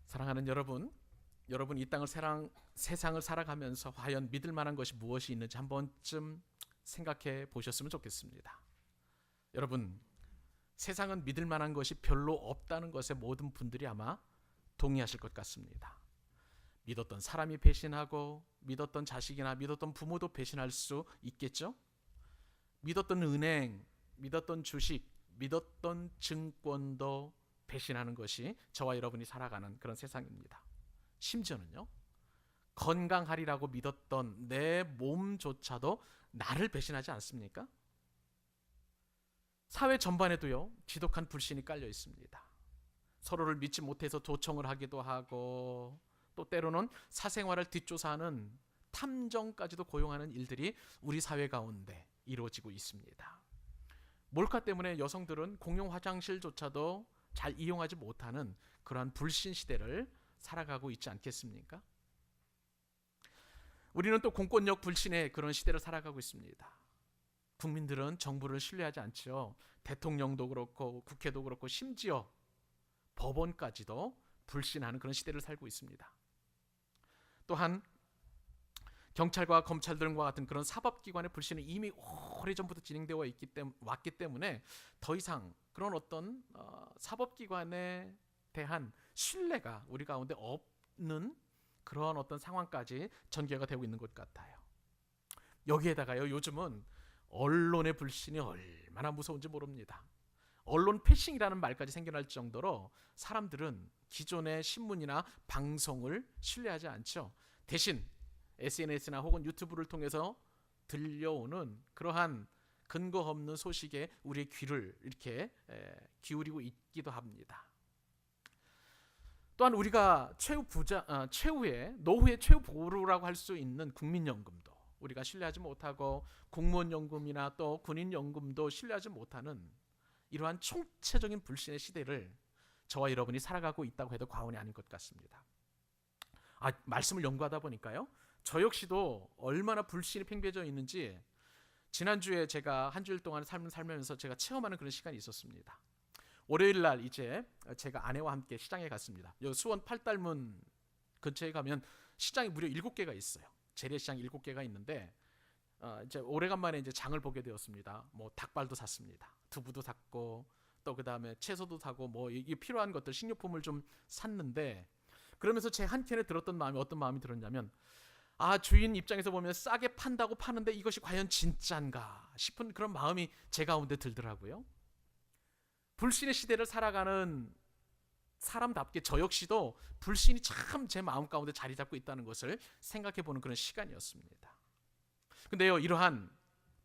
사랑하는 여러분, 이 땅을 세상을 살아가면서 과연 믿을 만한 것이 무엇이 있는지 한 번쯤 생각해 보셨으면 좋겠습니다. 여러분, 세상은 믿을 만한 것이 별로 없다는 것에 모든 분들이 아마 동의하실 것 같습니다. 믿었던 사람이 배신하고, 믿었던 자식이나 믿었던 부모도 배신할 수 있겠죠? 믿었던 은행, 믿었던 주식, 믿었던 증권도 배신하는 것이 저와 여러분이 살아가는 그런 세상입니다. 심지어는요, 건강하리라고 믿었던 내 몸조차도 나를 배신하지 않습니까? 사회 전반에도요, 지독한 불신이 깔려 있습니다. 서로를 믿지 못해서 도청을 하기도 하고, 또 때로는 사생활을 뒷조사하는 탐정까지도 고용하는 일들이 우리 사회 가운데 이루어지고 있습니다. 몰카 때문에 여성들은 공용 화장실조차도 잘 이용하지 못하는 그러한 불신 시대를 살아가고 있지 않겠습니까? 우리는 또 공권력 불신의 그런 시대를 살아가고 있습니다. 국민들은 정부를 신뢰하지 않죠. 대통령도 그렇고 국회도 그렇고 심지어 법원까지도 불신하는 그런 시대를 살고 있습니다. 또한 경찰과 검찰 등과 같은 그런 사법기관의 불신은 이미 오래전부터 진행되어 왔기 때문에 더 이상 그런 어떤 사법기관에 대한 신뢰가 우리 가운데 없는 그런 어떤 상황까지 전개가 되고 있는 것 같아요. 여기에다가요, 요즘은 언론의 불신이 얼마나 무서운지 모릅니다. 언론 패싱이라는 말까지 생겨날 정도로 사람들은 기존의 신문이나 방송을 신뢰하지 않죠. 대신 SNS나 혹은 유튜브를 통해서 들려오는 그러한 근거 없는 소식에 우리의 귀를 이렇게 기울이고 있기도 합니다. 또한 우리가 최후의 노후의 최후 보루라고 할 수 있는 국민연금도 우리가 신뢰하지 못하고, 공무원연금이나 또 군인연금도 신뢰하지 못하는 이러한 총체적인 불신의 시대를 저와 여러분이 살아가고 있다고 해도 과언이 아닌 것 같습니다. 말씀을 연구하다 보니까요, 저 역시도 얼마나 불신이 팽배해져 있는지 지난주에 제가 한 주일 동안 삶을 살면서 제가 체험하는 그런 시간이 있었습니다. 월요일 날 이제 제가 아내와 함께 시장에 갔습니다. 여기 수원 팔달문 근처에 가면 시장이 무려 7개가 있어요. 재래시장 7개가 있는데 이제 오래간만에 이제 장을 보게 되었습니다. 뭐 닭발도 샀습니다. 두부도 샀고, 또 그다음에 채소도 사고, 뭐 이게 필요한 것들 식료품을 좀 샀는데, 그러면서 제 한켠에 들었던 마음이 어떤 마음이 들었냐면, 주인 입장에서 보면 싸게 판다고 파는데 이것이 과연 진짠가 싶은 그런 마음이 제 가운데 들더라고요. 불신의 시대를 살아가는 사람답게 저 역시도 불신이 참 제 마음 가운데 자리 잡고 있다는 것을 생각해 보는 그런 시간이었습니다. 근데요, 이러한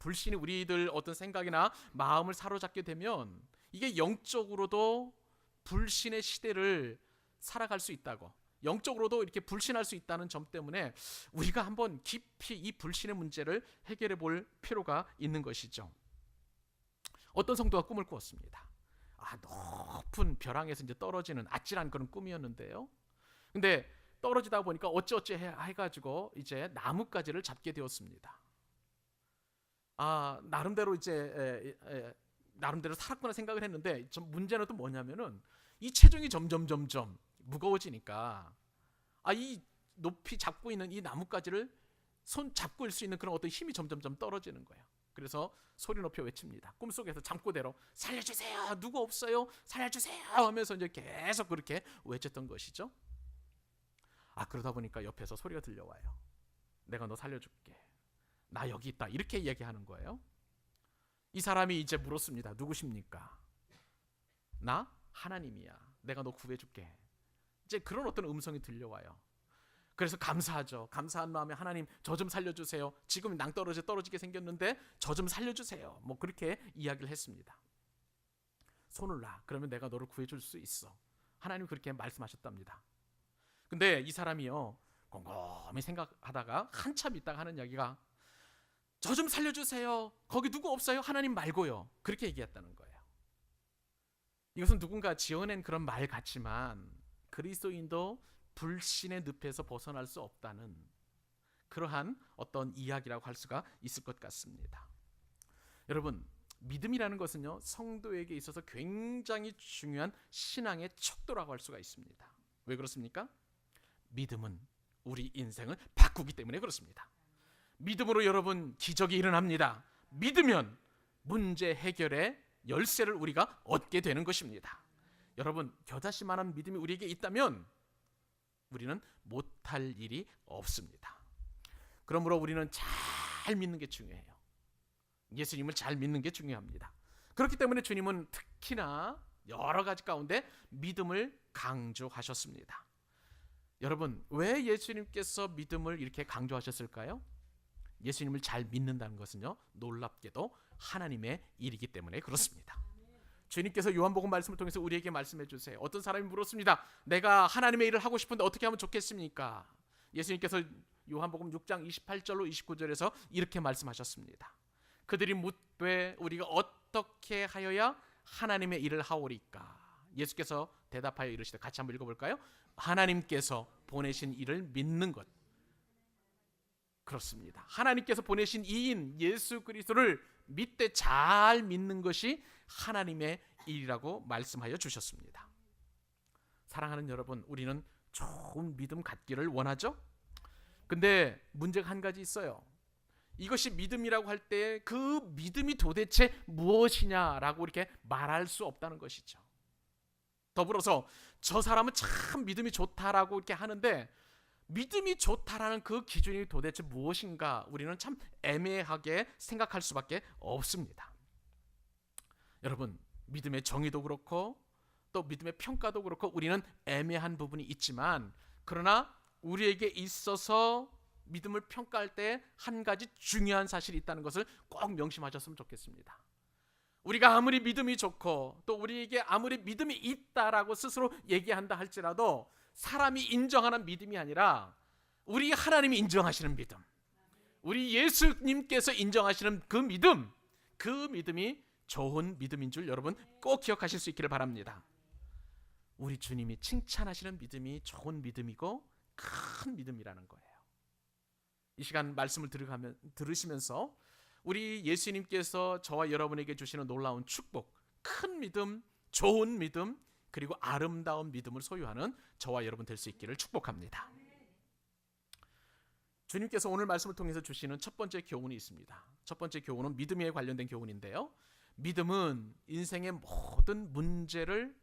불신이 우리들 어떤 생각이나 마음을 사로잡게 되면 이게 영적으로도 불신의 시대를 살아갈 수 있다고, 영적으로도 이렇게 불신할 수 있다는 점 때문에 우리가 한번 깊이 이 불신의 문제를 해결해 볼 필요가 있는 것이죠. 어떤 성도가 꿈을 꾸었습니다. 높은 벼랑에서 이제 떨어지는 아찔한 그런 꿈이었는데요. 근데 떨어지다 보니까 어찌어찌 해가지고 이제 나뭇가지를 잡게 되었습니다. 나름대로 이제 나름대로 살았구나 생각을 했는데, 좀 문제는 또 뭐냐면은 이 체중이 점점 무거워지니까 이 높이 잡고 있는 이 나뭇가지를 손 잡고 일 수 있는 그런 어떤 힘이 점점 떨어지는 거예요. 그래서 소리 높여 외칩니다. 꿈속에서 잠꼬대로 살려주세요, 누구 없어요, 살려주세요 하면서 이제 계속 그렇게 외쳤던 것이죠. 그러다 보니까 옆에서 소리가 들려와요. 내가 너 살려줄게, 나 여기 있다, 이렇게 이야기하는 거예요. 이 사람이 이제 물었습니다. 누구십니까? 나 하나님이야, 내가 너 구해줄게. 이제 그런 어떤 음성이 들려와요. 그래서 감사하죠. 감사한 마음에 하나님, 저 좀 살려주세요, 지금 떨어지게 생겼는데 저 좀 살려주세요, 뭐 그렇게 이야기를 했습니다. 손을 놔, 그러면 내가 너를 구해줄 수 있어, 하나님 그렇게 말씀하셨답니다. 근데 이 사람이요, 곰곰이 생각하다가 한참 있다가 하는 이야기가, 저 좀 살려주세요, 거기 누구 없어요, 하나님 말고요, 그렇게 얘기했다는 거예요. 이것은 누군가 지어낸 그런 말 같지만 그리스도인도 불신의 늪에서 벗어날 수 없다는 그러한 어떤 이야기라고 할 수가 있을 것 같습니다. 여러분, 믿음이라는 것은요, 성도에게 있어서 굉장히 중요한 신앙의 척도라고 할 수가 있습니다. 왜 그렇습니까? 믿음은 우리 인생을 바꾸기 때문에 그렇습니다. 믿음으로 여러분 기적이 일어납니다. 믿으면 문제 해결의 열쇠를 우리가 얻게 되는 것입니다. 여러분 겨자씨만한 믿음이 우리에게 있다면 우리는 못할 일이 없습니다. 그러므로 우리는 잘 믿는 게 중요해요. 예수님을 잘 믿는 게 중요합니다. 그렇기 때문에 주님은 특히나 여러 가지 가운데 믿음을 강조하셨습니다. 여러분 왜 예수님께서 믿음을 이렇게 강조하셨을까요? 예수님을 잘 믿는다는 것은요, 놀랍게도 하나님의 일이기 때문에 그렇습니다. 주님께서 요한복음 말씀을 통해서 우리에게 말씀해 주세요. 어떤 사람이 물었습니다. 내가 하나님의 일을 하고 싶은데 어떻게 하면 좋겠습니까? 예수님께서 요한복음 6장 28절로 29절에서 이렇게 말씀하셨습니다. 그들이 묻되 우리가 어떻게 하여야 하나님의 일을 하오리까? 예수께서 대답하여 이르시되, 같이 한번 읽어볼까요? 하나님께서 보내신 이를 믿는 것. 그렇습니다. 하나님께서 보내신 이인 예수 그리스도를 믿되 잘 믿는 것이 하나님의 일이라고 말씀하여 주셨습니다. 사랑하는 여러분, 우리는 좋은 믿음 갖기를 원하죠? 근데 문제가 한 가지 있어요. 이것이 믿음이라고 할 때 그 믿음이 도대체 무엇이냐라고 이렇게 말할 수 없다는 것이죠. 더불어서 저 사람은 참 믿음이 좋다라고 이렇게 하는데 믿음이 좋다라는 그 기준이 도대체 무엇인가 우리는 참 애매하게 생각할 수밖에 없습니다. 여러분, 믿음의 정의도 그렇고 또 믿음의 평가도 그렇고 우리는 애매한 부분이 있지만, 그러나 우리에게 있어서 믿음을 평가할 때 한 가지 중요한 사실이 있다는 것을 꼭 명심하셨으면 좋겠습니다. 우리가 아무리 믿음이 좋고 또 우리에게 아무리 믿음이 있다라고 스스로 얘기한다 할지라도 사람이 인정하는 믿음이 아니라 우리 하나님이 인정하시는 믿음, 우리 예수님께서 인정하시는 그 믿음이 좋은 믿음인 줄 여러분 꼭 기억하실 수 있기를 바랍니다. 우리 주님이 칭찬하시는 믿음이 좋은 믿음이고 큰 믿음이라는 거예요. 이 시간 말씀을 들으시면서 우리 예수님께서 저와 여러분에게 주시는 놀라운 축복, 큰 믿음, 좋은 믿음, 그리고 아름다운 믿음을 소유하는 저와 여러분 될 수 있기를 축복합니다. 주님께서 오늘 말씀을 통해서 주시는 첫 번째 교훈이 있습니다. 첫 번째 교훈은 믿음에 관련된 교훈인데요, 믿음은 인생의 모든 문제를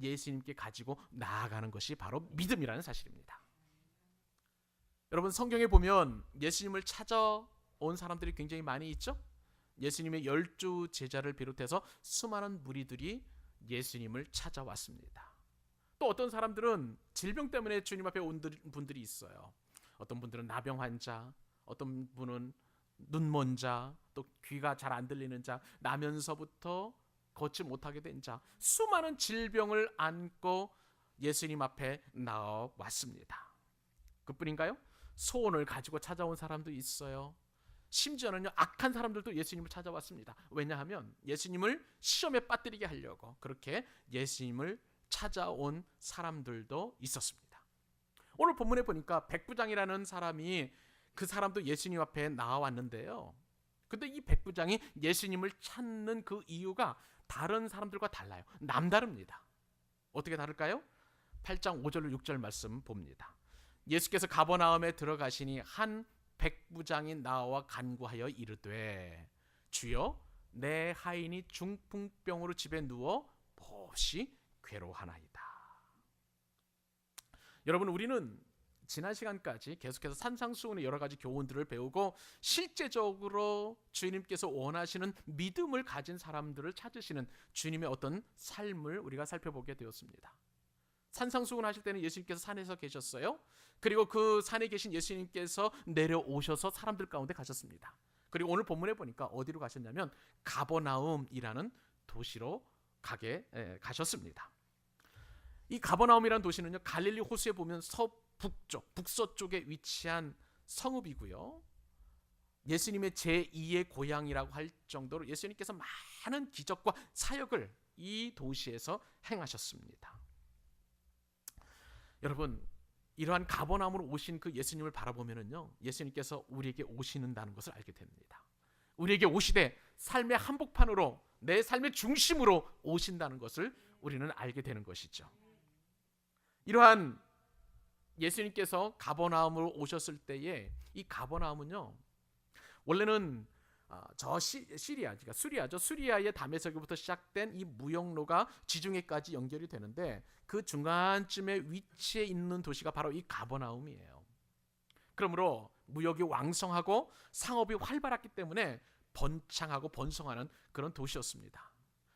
예수님께 가지고 나아가는 것이 바로 믿음이라는 사실입니다. 여러분, 성경에 보면 예수님을 찾아온 사람들이 굉장히 많이 있죠. 예수님의 12 제자를 비롯해서 수많은 무리들이 예수님을 찾아왔습니다. 또 어떤 사람들은 질병 때문에 주님 앞에 온 분들이 있어요. 어떤 분들은 나병 환자, 어떤 분은 눈먼 자, 또 귀가 잘 안 들리는 자, 나면서부터 걷지 못하게 된 자, 수많은 질병을 안고 예수님 앞에 나와왔습니다. 그뿐인가요? 소원을 가지고 찾아온 사람도 있어요. 심지어는요, 악한 사람들도 예수님을 찾아왔습니다. 왜냐하면 예수님을 시험에 빠뜨리게 하려고 그렇게 예수님을 찾아온 사람들도 있었습니다. 오늘 본문에 보니까 백부장이라는 사람이, 그 사람도 예수님 앞에 나왔는데요, 근데 이 백부장이 예수님을 찾는 그 이유가 다른 사람들과 달라요. 남다릅니다. 어떻게 다를까요? 8장 5절로 6절 말씀 봅니다. 예수께서 가버나움에 들어가시니 한 백부장이 나와 간구하여 이르되, 주여, 내 하인이 중풍병으로 집에 누워 몹시 괴로워하나이다. 여러분, 우리는 지난 시간까지 계속해서 산상수훈의 여러 가지 교훈들을 배우고 실제적으로 주님께서 원하시는 믿음을 가진 사람들을 찾으시는 주님의 어떤 삶을 우리가 살펴보게 되었습니다. 산상수훈 하실 때는 예수님께서 산에서 계셨어요. 그리고 그 산에 계신 예수님께서 내려오셔서 사람들 가운데 가셨습니다. 그리고 오늘 본문에 보니까 어디로 가셨냐면 가버나움이라는 도시로 가셨습니다. 이 가버나움이라는 도시는요, 갈릴리 호수에 보면 북서쪽에 위치한 성읍이고요, 예수님의 제2의 고향이라고 할 정도로 예수님께서 많은 기적과 사역을 이 도시에서 행하셨습니다. 여러분, 이러한 가버나움으로 오신 그 예수님을 바라보면은요, 예수님께서 우리에게 오시는다는 것을 알게 됩니다. 우리에게 오시되 삶의 한복판으로, 내 삶의 중심으로 오신다는 것을 우리는 알게 되는 것이죠. 이러한 예수님께서 가버나움으로 오셨을 때에 이 가버나움은요, 원래는 저 시리아, 그러니까 수리아죠. 수리아의 다메섹으로부터 시작된 이 무역로가 지중해까지 연결이 되는데 그 중간쯤에 위치해 있는 도시가 바로 이 가버나움이에요. 그러므로 무역이 왕성하고 상업이 활발했기 때문에 번창하고 번성하는 그런 도시였습니다.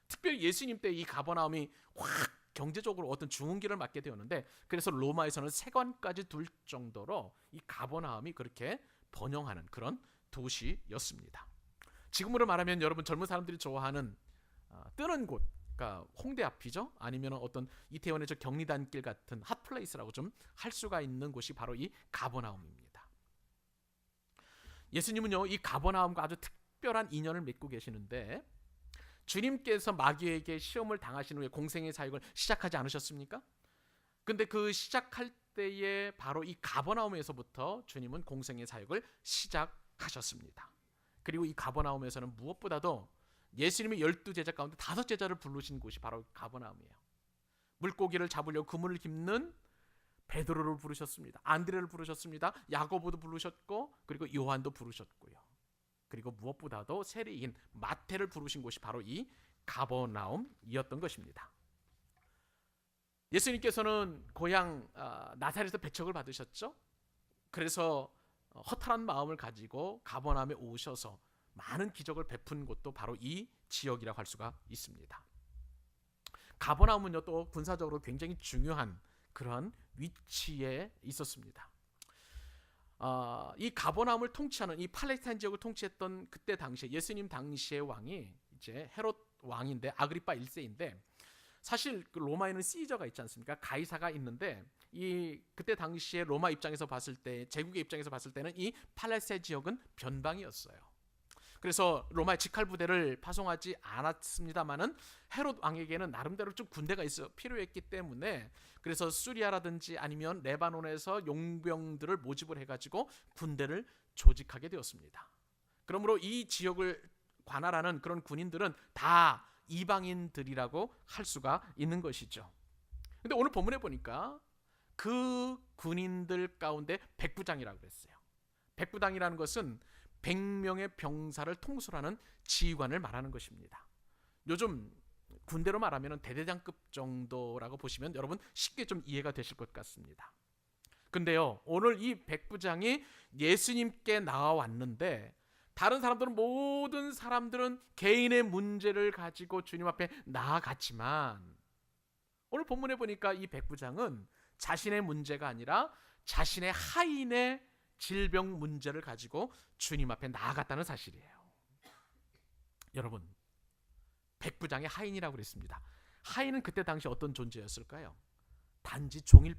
특별히 예수님 때 이 가버나움이 확 경제적으로 어떤 중흥기를 맞게 되었는데, 그래서 로마에서는 세관까지 둘 정도로 이 가버나움이 그렇게 번영하는 그런 도시였습니다. 지금으로 말하면 여러분 젊은 사람들이 좋아하는 뜨는 곳, 그러니까 홍대 앞이죠. 아니면 어떤 이태원의 저 경리단길 같은 핫플레이스라고 좀 할 수가 있는 곳이 바로 이 가버나움입니다. 예수님은요, 이 가버나움과 아주 특별한 인연을 맺고 계시는데, 주님께서 마귀에게 시험을 당하신 후에 공생의 사역을 시작하지 않으셨습니까? 근데 그 시작할 때에 바로 이 가버나움에서부터 주님은 공생의 사역을 시작하셨습니다. 그리고 이 가버나움에서는 무엇보다도 예수님이 12제자 가운데 5제자를 부르신 곳이 바로 가버나움이에요. 물고기를 잡으려고 그물을 깁는 베드로를 부르셨습니다. 안드레를 부르셨습니다. 야고보도 부르셨고, 그리고 요한도 부르셨고요. 그리고 무엇보다도 세리인 마태를 부르신 곳이 바로 이 가버나움이었던 것입니다. 예수님께서는 고향 나사렛에서 배척을 받으셨죠. 그래서 허탈한 마음을 가지고 가버나움에 오셔서 많은 기적을 베푼 곳도 바로 이 지역이라고 할 수가 있습니다. 가버나움은요, 또 군사적으로 굉장히 중요한 그런 위치에 있었습니다. 이 가버나움을 통치하는, 이 팔레스타인 지역을 통치했던 그때 당시에 예수님 당시의 왕이 이제 헤롯 왕인데, 아그리파 1세인데, 사실 그 로마에는 시저가 있지 않습니까? 가이사가 있는데, 이 그때 당시에 로마 입장에서 봤을 때, 제국의 입장에서 봤을 때는 이 팔레스타인 지역은 변방이었어요. 그래서 로마의 직할 부대를 파송하지 않았습니다만은 헤롯 왕에게는 나름대로 좀 군대가 필요했기 때문에, 그래서 수리아라든지 아니면 레바논에서 용병들을 모집을 해가지고 군대를 조직하게 되었습니다. 그러므로 이 지역을 관할하는 그런 군인들은 다 이방인들이라고 할 수가 있는 것이죠. 근데 오늘 본문에 보니까 그 군인들 가운데 백부장이라고 했어요. 백부장이라는 것은 100명의 병사를 통솔하는 지휘관을 말하는 것입니다. 요즘 군대로 말하면 대대장급 정도라고 보시면 여러분 쉽게 좀 이해가 되실 것 같습니다. 근데요, 오늘 이 백부장이 예수님께 나와왔는데, 다른 사람들은, 모든 사람들은 개인의 문제를 가지고 주님 앞에 나아갔지만, 오늘 본문에 보니까 이 백부장은 자신의 문제가 아니라 자신의 하인의 질병 문제를 가지고 주님 앞에 나아갔다는 사실이에요. 여러분, 백부장의 하인이라고 그랬습니다. 하인은 그때 당시 어떤 존재였을까요? 단지 종일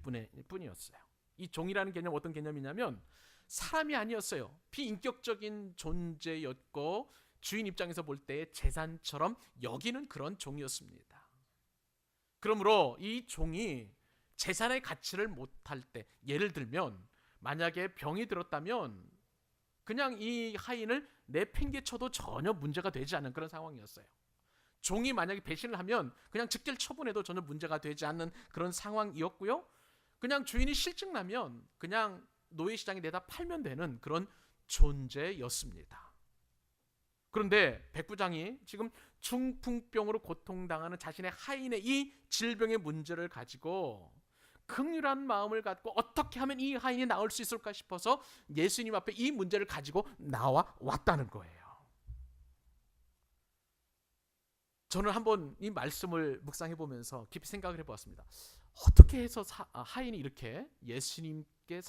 뿐이었어요. 이 종이라는 개념, 어떤 개념이냐면 사람이 아니었어요. 비인격적인 존재였고, 주인 입장에서 볼 때 재산처럼 여기는 그런 종이었습니다. 그러므로 이 종이 재산의 가치를 못할 때, 예를 들면 만약에 병이 들었다면 그냥 이 하인을 내팽개쳐도 전혀 문제가 되지 않는 그런 상황이었어요. 종이 만약에 배신을 하면 그냥 직결 처분해도 전혀 문제가 되지 않는 그런 상황이었고요. 그냥 주인이 실증나면 그냥 노예시장에 내다 팔면 되는 그런 존재였습니다. 그런데 백부장이 지금 중풍병으로 고통당하는 자신의 하인의 이 질병의 문제를 가지고 긍휼한 마음을 갖고 어떻게 하면 이 하인이 나을 수 있을까 싶어서 예수님 앞에 이 문제를 가지고 나와왔다는 거예요. 저는 한번 이 말씀을 묵상해 보면서 깊이 생각을 해보았습니다. 어떻게 해서 하인이 이렇게 예수님께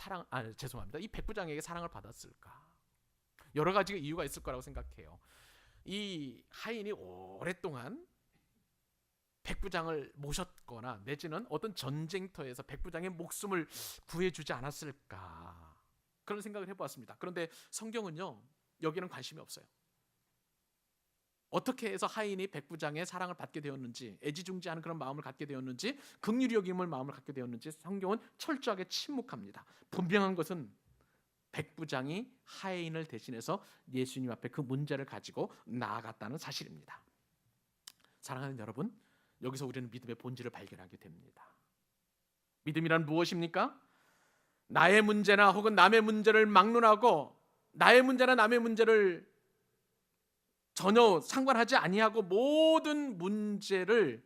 이 백부장에게 사랑을 받았을까? 여러 가지 이유가 있을 거라고 생각해요. 이 하인이 오랫동안 백부장을 모셨거나 내지는 어떤 전쟁터에서 백부장의 목숨을 구해주지 않았을까, 그런 생각을 해보았습니다. 그런데 성경은요, 여기는 관심이 없어요. 어떻게 해서 하인이 백부장의 사랑을 받게 되었는지, 애지중지하는 그런 마음을 갖게 되었는지, 긍휼히 여김을 마음을 갖게 되었는지 성경은 철저하게 침묵합니다. 분명한 것은 백부장이 하인을 대신해서 예수님 앞에 그 문제를 가지고 나아갔다는 사실입니다. 사랑하는 여러분, 여기서 우리는 믿음의 본질을 발견하게 됩니다. 믿음이란 무엇입니까? 나의 문제나 혹은 남의 문제를 막론하고 나의 문제나 남의 문제를 전혀 상관하지 아니하고 모든 문제를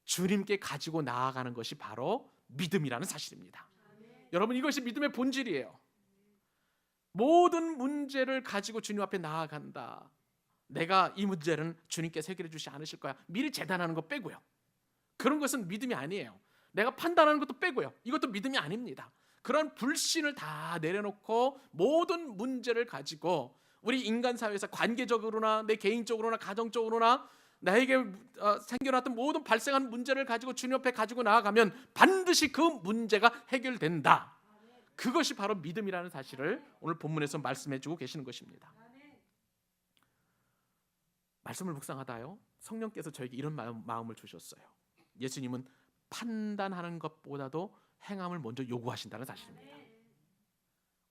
주님께 가지고 나아가는 것이 바로 믿음이라는 사실입니다. 여러분, 이것이 믿음의 본질이에요. 모든 문제를 가지고 주님 앞에 나아간다. 내가 이 문제는 주님께서 해결해 주지 않으실 거야. 미리 재단하는 거 빼고요. 그런 것은 믿음이 아니에요. 내가 판단하는 것도 빼고요. 이것도 믿음이 아닙니다. 그런 불신을 다 내려놓고 모든 문제를 가지고 우리 인간 사회에서 관계적으로나 내 개인적으로나 가정적으로나 나에게 생겨났던 모든 발생한 문제를 가지고 주님 앞에 가지고 나아가면 반드시 그 문제가 해결된다. 그것이 바로 믿음이라는 사실을 오늘 본문에서 말씀해 주고 계시는 것입니다. 말씀을 묵상하다요, 성령께서 저에게 이런 마음을 주셨어요. 예수님은 판단하는 것보다도 행함을 먼저 요구하신다는 사실입니다.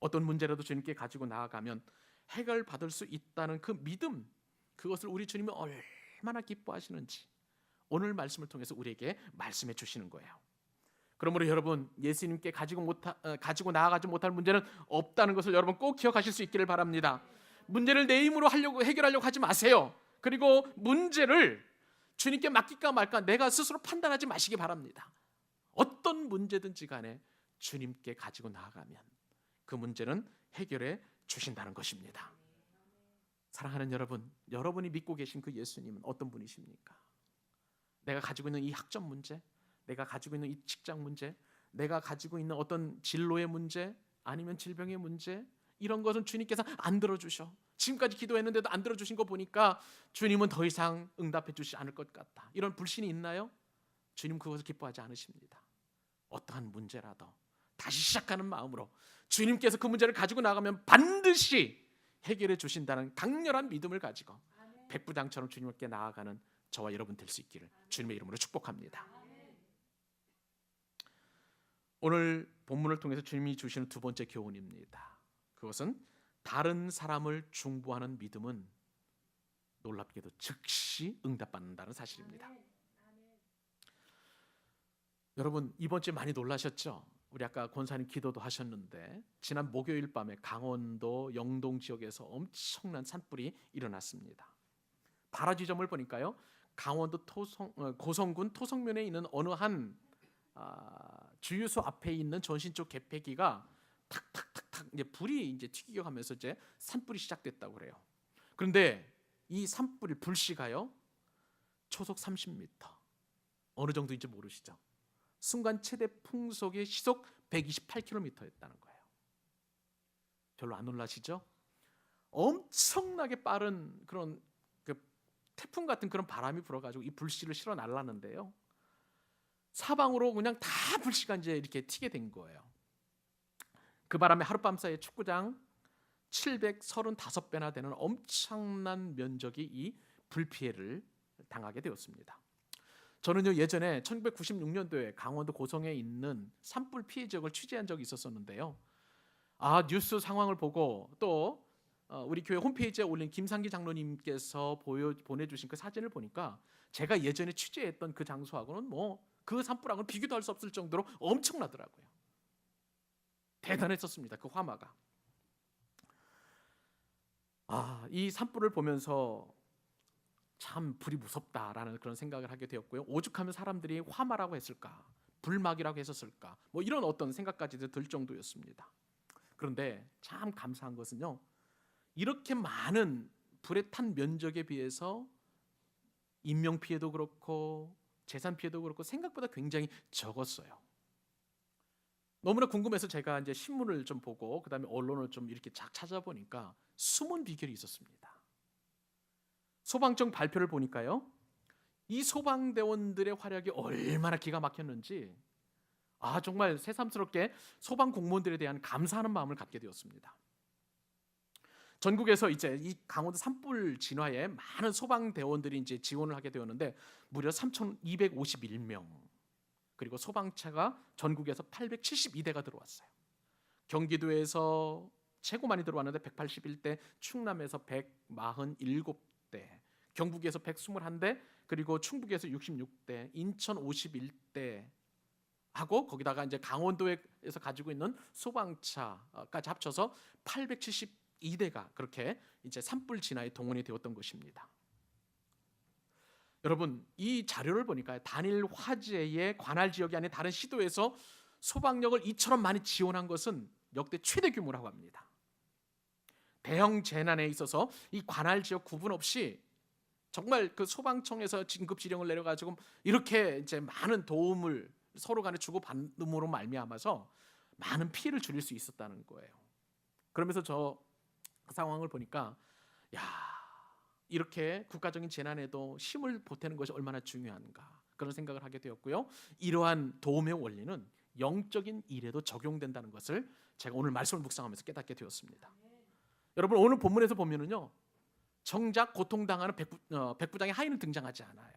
어떤 문제라도 주님께 가지고 나아가면 해결받을 수 있다는 그 믿음, 그것을 우리 주님이 얼마나 기뻐하시는지 오늘 말씀을 통해서 우리에게 말씀해 주시는 거예요. 그러므로 여러분, 예수님께 가지고 나아가지 못할 문제는 없다는 것을 여러분 꼭 기억하실 수 있기를 바랍니다. 문제를 내 힘으로 해결하려고 하지 마세요. 그리고 문제를 주님께 맡길까 말까 내가 스스로 판단하지 마시기 바랍니다. 어떤 문제든지 간에 주님께 가지고 나아가면 그 문제는 해결해 주신다는 것입니다. 사랑하는 여러분, 여러분이 믿고 계신 그 예수님은 어떤 분이십니까? 내가 가지고 있는 이 학점 문제, 내가 가지고 있는 이 직장 문제, 내가 가지고 있는 어떤 진로의 문제, 아니면 질병의 문제, 이런 것은 주님께서 안 들어주셔. 지금까지 기도했는데도 안 들어주신 거 보니까 주님은 더 이상 응답해 주지 않을 것 같다. 이런 불신이 있나요? 주님 그것을 기뻐하지 않으십니다. 어떠한 문제라도 다시 시작하는 마음으로 주님께서 그 문제를 가지고 나가면 반드시 해결해 주신다는 강렬한 믿음을 가지고 백부장처럼 주님께 나아가는 저와 여러분 될 수 있기를 주님의 이름으로 축복합니다. 오늘 본문을 통해서 주님이 주시는 두 번째 교훈입니다. 그것은 다른 사람을 중보하는 믿음은 놀랍게도 즉시 응답받는다는 사실입니다. 여러분, 이번 주에 많이 놀라셨죠? 우리 아까 권사님 기도도 하셨는데 지난 목요일 밤에 강원도 영동 지역에서 엄청난 산불이 일어났습니다. 발화 지점을 보니까요, 강원도 고성군 토성면에 있는 어느 한 주유소 앞에 있는 전신 쪽 개폐기가 탁탁탁탁 이제 불이 이제 튀기고 하면서 이제 산불이 시작됐다고 그래요. 그런데 이 산불이 불씨가요 초속 30m, 어느 정도인지 모르시죠? 순간 최대 풍속의 시속 128km였다는 거예요. 별로 안 놀라시죠? 엄청나게 빠른 그런 태풍 같은 그런 바람이 불어가지고 이 불씨를 실어 날랐는데요, 사방으로 그냥 다 불씨가 이제 이렇게 튀게 된 거예요. 그 바람에 하룻밤 사이에 축구장 735배나 되는 엄청난 면적이 이 불피해를 당하게 되었습니다. 저는요, 예전에 1996년도에 강원도 고성에 있는 산불 피해 지역을 취재한 적이 있었는데요. 뉴스 상황을 보고 또 우리 교회 홈페이지에 올린 김상기 장로님께서 보내주신 그 사진을 보니까 제가 예전에 취재했던 그 장소하고는 그 산불하고는 비교도 할 수 없을 정도로 엄청나더라고요. 대단했었습니다. 그 화마가. 이 산불을 보면서 참 불이 무섭다라는 그런 생각을 하게 되었고요. 오죽하면 사람들이 화마라고 했을까, 불막이라고 했었을까, 이런 어떤 생각까지도 들 정도였습니다. 그런데 참 감사한 것은요, 이렇게 많은 불에 탄 면적에 비해서 인명 피해도 그렇고 재산 피해도 그렇고 생각보다 굉장히 적었어요. 너무나 궁금해서 제가 이제 신문을 좀 보고 그다음에 언론을 좀 이렇게 찾아보니까 숨은 비결이 있었습니다. 소방청 발표를 보니까요, 이 소방대원들의 활약이 얼마나 기가 막혔는지 정말 새삼스럽게 소방 공무원들에 대한 감사하는 마음을 갖게 되었습니다. 전국에서 이제 이 강원도 산불 진화에 많은 소방대원들이 이제 지원을 하게 되었는데 무려 3,251명, 그리고 소방차가 전국에서 872대가 들어왔어요. 경기도에서 최고 많이 들어왔는데 181대, 충남에서 147대, 경북에서 121대, 그리고 충북에서 66대, 인천 51대, 하고 거기다가 이제 강원도에서 가지고 있는 소방차까지 합쳐서 872대가 그렇게 이제 산불 진화에 동원이 되었던 것입니다. 여러분, 이 자료를 보니까 단일 화재의 관할 지역이 아닌 다른 시도에서 소방력을 이처럼 많이 지원한 것은 역대 최대 규모라고 합니다. 대형 재난에 있어서 이 관할 지역 구분 없이 정말 그 소방청에서 긴급 지령을 내려가지고 이렇게 이제 많은 도움을 서로 간에 주고받음으로 말미암아서 많은 피해를 줄일 수 있었다는 거예요. 그러면서 저 상황을 보니까 야, 이렇게 국가적인 재난에도 힘을 보태는 것이 얼마나 중요한가 그런 생각을 하게 되었고요. 이러한 도움의 원리는 영적인 일에도 적용된다는 것을 제가 오늘 말씀을 묵상하면서 깨닫게 되었습니다. 여러분, 오늘 본문에서 보면은요, 정작 고통당하는 백부장의 하인은 등장하지 않아요.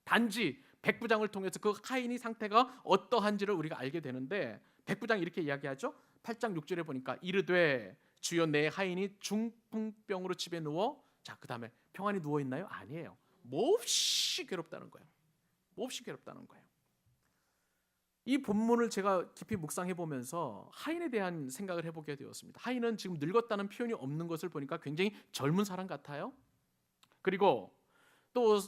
단지 백부장을 통해서 그 하인이 상태가 어떠한지를 우리가 알게 되는데, 백부장이 이렇게 이야기하죠. 8장 6절에 보니까 이르되 주여 내 하인이 중풍병으로 집에 누워, 자, 그 다음에 평안히 누워 있나요? 아니에요. 몹시 괴롭다는 거예요. 몹시 괴롭다는 거예요. 이 본문을 제가 깊이 묵상해 보면서 하인에 대한 생각을 해보게 되었습니다. 하인은 지금 늙었다는 표현이 없는 것을 보니까 굉장히 젊은 사람 같아요. 그리고 또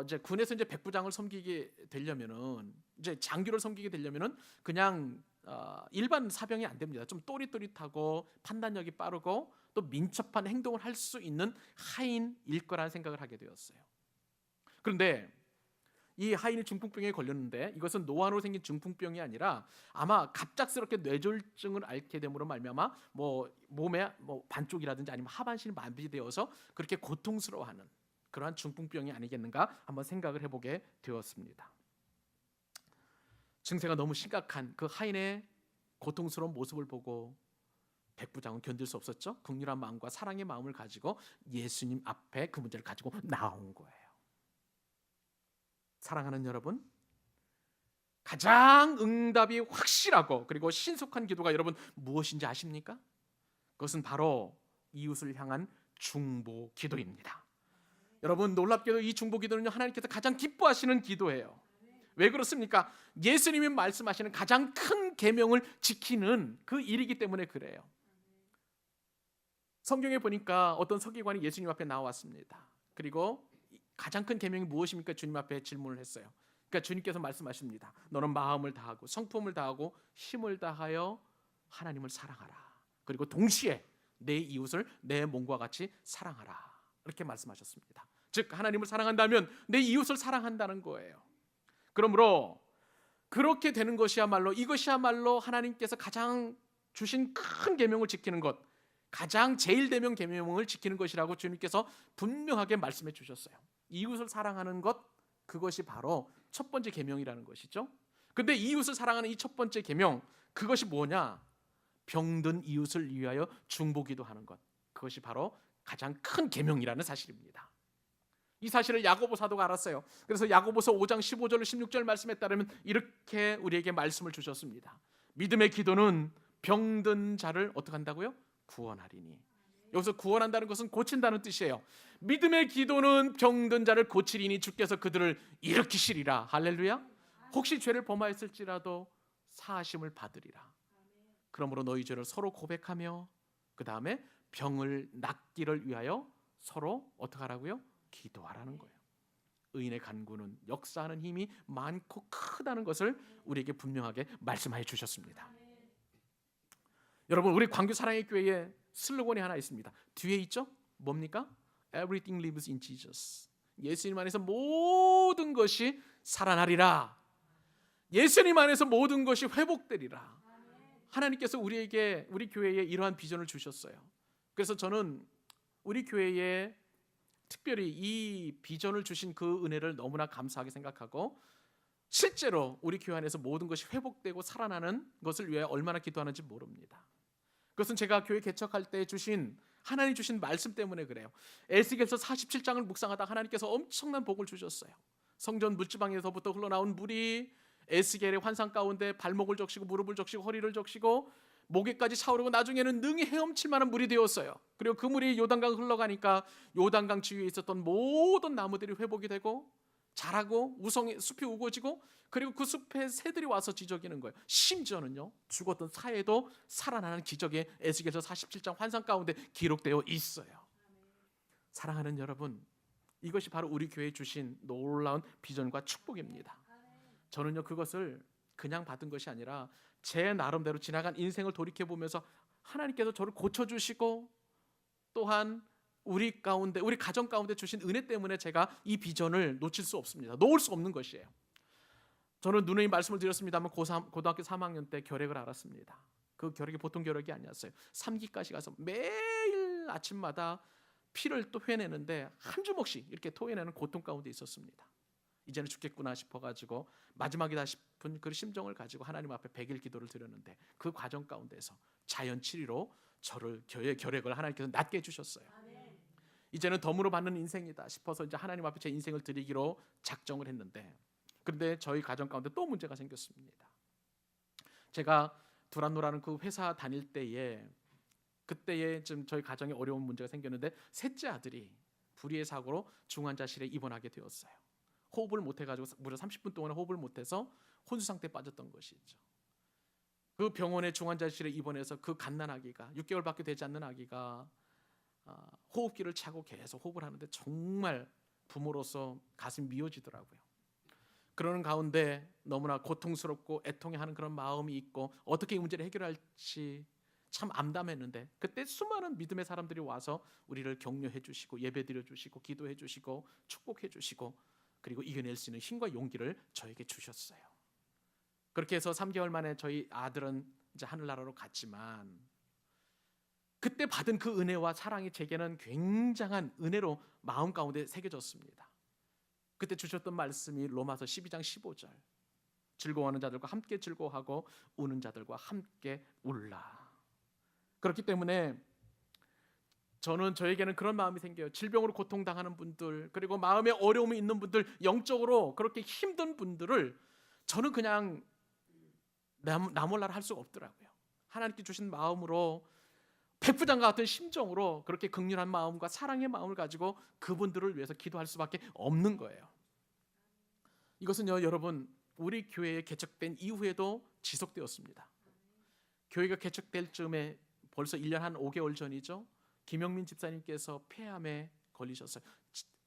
이제 군에서 이제 백부장을 섬기게 되려면은, 이제 장교를 섬기게 되려면은 그냥 일반 사병이 안 됩니다. 좀 또릿또릿하고 판단력이 빠르고 또 민첩한 행동을 할 수 있는 하인일 거라는 생각을 하게 되었어요. 그런데 이 하인이 중풍병에 걸렸는데 이것은 노안으로 생긴 중풍병이 아니라 아마 갑작스럽게 뇌졸중을 앓게 됨으로 말미암아 뭐 몸의 뭐 반쪽이라든지 아니면 하반신이 마비되어서 그렇게 고통스러워하는 그러한 중풍병이 아니겠는가 한번 생각을 해보게 되었습니다. 증세가 너무 심각한 그 하인의 고통스러운 모습을 보고 백부장은 견딜 수 없었죠. 긍휼한 마음과 사랑의 마음을 가지고 예수님 앞에 그 문제를 가지고 나온 거예요. 사랑하는 여러분, 가장 응답이 확실하고 그리고 신속한 기도가 여러분 무엇인지 아십니까? 그것은 바로 이웃을 향한 중보 기도입니다. 여러분, 놀랍게도 이 중보 기도는요, 하나님께서 가장 기뻐하시는 기도예요. 왜 그렇습니까? 예수님이 말씀하시는 가장 큰 계명을 지키는 그 일이기 때문에 그래요. 성경에 보니까 어떤 서기관이 예수님 앞에 나왔습니다. 그리고 가장 큰 계명이 무엇입니까? 주님 앞에 질문을 했어요. 그러니까 주님께서 말씀하십니다. 너는 마음을 다하고 성품을 다하고 힘을 다하여 하나님을 사랑하라. 그리고 동시에 내 이웃을 내 몸과 같이 사랑하라. 이렇게 말씀하셨습니다. 즉, 하나님을 사랑한다면 내 이웃을 사랑한다는 거예요. 그러므로 그렇게 되는 것이야말로, 이것이야말로 하나님께서 가장 주신 큰 계명을 지키는 것, 가장 제일 대명 계명을 지키는 것이라고 주님께서 분명하게 말씀해 주셨어요. 이웃을 사랑하는 것, 그것이 바로 첫 번째 계명이라는 것이죠. 근데 이웃을 사랑하는 이 첫 번째 계명, 그것이 뭐냐? 병든 이웃을 위하여 중보기도 하는 것, 그것이 바로 가장 큰 계명이라는 사실입니다. 이 사실을 야고보 사도가 알았어요. 그래서 야고보서 5장 15절 16절 말씀에 따르면 이렇게 우리에게 말씀을 주셨습니다. 믿음의 기도는 병든 자를 어떻게 한다고요? 구원하리니. 여기서 구원한다는 것은 고친다는 뜻이에요. 믿음의 기도는 병든 자를 고치리니 주께서 그들을 일으키시리라. 할렐루야. 혹시 죄를 범하였을지라도 사하심을 받으리라. 그러므로 너희 죄를 서로 고백하며 그 다음에 병을 낫기를 위하여 서로 어떻게 하라고요? 기도하라는 거예요. 의인의 간구는 역사하는 힘이 많고 크다는 것을 우리에게 분명하게 말씀해 주셨습니다. 여러분, 우리 광교 사랑의 교회에 슬로건이 하나 있습니다. 뒤에 있죠? 뭡니까? Everything lives in Jesus. 예수님 안에서 모든 것이 살아나리라. 예수님 안에서 모든 것이 회복되리라. 하나님께서 우리에게, 우리 교회에 이러한 비전을 주셨어요. 그래서 저는 우리 교회에 특별히 이 비전을 주신 그 은혜를 너무나 감사하게 생각하고, 실제로 우리 교회 안에서 모든 것이 회복되고 살아나는 것을 위해 얼마나 기도하는지 모릅니다. 그것은 제가 교회 개척할 때 주신, 하나님 주신 말씀 때문에 그래요. 에스겔서 47장을 묵상하다 하나님께서 엄청난 복을 주셨어요. 성전 물지방에서부터 흘러나온 물이 에스겔의 환상 가운데 발목을 적시고 무릎을 적시고 허리를 적시고 목에까지 차오르고 나중에는 능히 헤엄칠 만한 물이 되었어요. 그리고 그 물이 요단강 흘러가니까 요단강 주위에 있었던 모든 나무들이 회복이 되고 자라고 숲이 우거지고 그리고 그 숲에 새들이 와서 지저귀는 거예요. 심지어는요, 죽었던 사해도 살아나는 기적이 에스겔서 47장 환상 가운데 기록되어 있어요. 사랑하는 여러분, 이것이 바로 우리 교회에 주신 놀라운 비전과 축복입니다. 저는요, 그것을 그냥 받은 것이 아니라 제 나름대로 지나간 인생을 돌이켜보면서 하나님께서 저를 고쳐주시고 또한 우리 가운데, 우리 가정 가운데 주신 은혜 때문에 제가 이 비전을 놓칠 수 없습니다. 놓을 수 없는 것이에요. 저는 누누이 말씀을 드렸습니다만 고등학교 3학년 때 결핵을 앓았습니다. 그 결핵이 보통 결핵이 아니었어요. 3기까지 가서 매일 아침마다 피를 또 회내는데 한 주먹씩 이렇게 토해내는 고통 가운데 있었습니다. 이제는 죽겠구나 싶어가지고 마지막이다 싶은 그 심정을 가지고 하나님 앞에 100일 기도를 드렸는데 그 과정 가운데서 자연 치료로 저를 결핵을 하나님께서 낫게 해주셨어요. 이제는 덤으로 받는 인생이다 싶어서 이제 하나님 앞에 제 인생을 드리기로 작정을 했는데, 그런데 저희 가정 가운데 또 문제가 생겼습니다. 제가 두란노라는 그 회사 다닐 때에 그때에 좀 저희 가정에 어려운 문제가 생겼는데 셋째 아들이 불의의 사고로 중환자실에 입원하게 되었어요. 호흡을 못해가지고 무려 30분 동안 호흡을 못해서 혼수 상태에 빠졌던 것이죠. 그 병원의 중환자실에 입원해서 그 갓난아기가 6개월밖에 되지 않는 아기가 호흡기를 차고 계속 호흡을 하는데 정말 부모로서 가슴이 미어지더라고요. 그러는 가운데 너무나 고통스럽고 애통해하는 그런 마음이 있고 어떻게 이 문제를 해결할지 참 암담했는데, 그때 수많은 믿음의 사람들이 와서 우리를 격려해 주시고 예배드려 주시고 기도해 주시고 축복해 주시고 그리고 이겨낼 수 있는 힘과 용기를 저에게 주셨어요. 그렇게 해서 3개월 만에 저희 아들은 이제 하늘나라로 갔지만 그때 받은 그 은혜와 사랑이 제게는 굉장한 은혜로 마음 가운데 새겨졌습니다. 그때 주셨던 말씀이 로마서 12장 15절, 즐거워하는 자들과 함께 즐거워하고 우는 자들과 함께 울라. 그렇기 때문에 저에게는 그런 마음이 생겨요. 질병으로 고통당하는 분들, 그리고 마음에 어려움이 있는 분들, 영적으로 그렇게 힘든 분들을 저는 그냥 나몰라라 할 수가 없더라고요. 하나님께 주신 마음으로 백부장과 같은 심정으로 그렇게 긍휼한 마음과 사랑의 마음을 가지고 그분들을 위해서 기도할 수밖에 없는 거예요. 이것은요, 여러분, 우리 교회에 개척된 이후에도 지속되었습니다. 교회가 개척될 즈음에 벌써 1년 한 5개월 전이죠. 김영민 집사님께서 폐암에 걸리셨어요.